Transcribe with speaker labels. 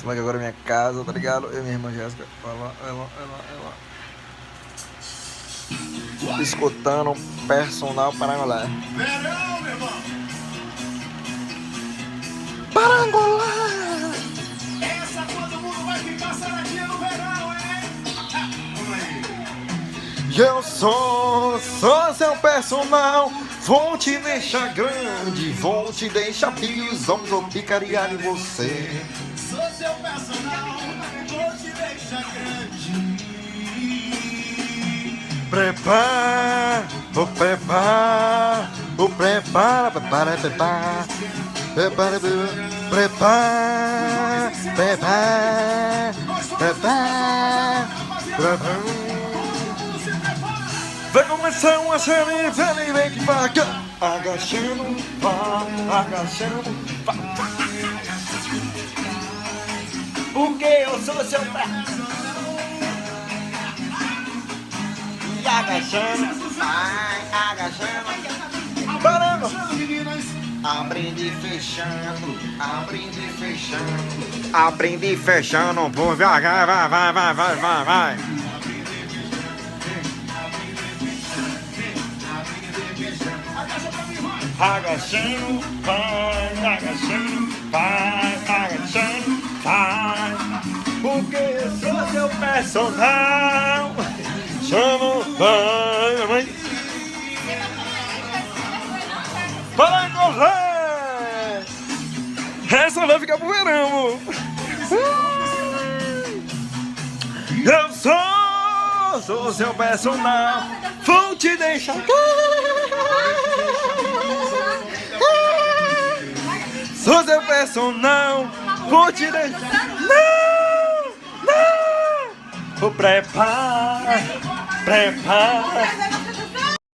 Speaker 1: Semana que agora é minha casa, tá ligado? Eu e minha irmã Jéssica. Ela. Escutando personal Parangolé.
Speaker 2: Verão, meu irmão!
Speaker 1: Parangolé!
Speaker 2: Essa todo mundo vai ficar saradinha no verão, hein? Vamos aí!
Speaker 1: Eu sou seu personal. Vou te deixar grande, vou te deixar bios, vou picarear em você.
Speaker 2: Sou seu personal, vou te deixar grande.
Speaker 1: Prepara, prepara, prepara, prepara, prepara, prepara, prepara, prepara, prepara, prepara. Vai começar uma série, vem que vai agachando, vai, agachando, vai. Porque eu sou seu pé. E agachando, vai, agachando, parando. Abrindo e fechando, abrindo e fechando, abrindo e fechando, por vai, vai. Agachando, vai, agachando, vai. Porque eu sou seu personal. Chamo, vai, mãe. Parangolé! Essa vai ficar pro verão. Eu sou seu personal. Vou te deixar. Sou seu personal, vou te deixar. Não! Prepara.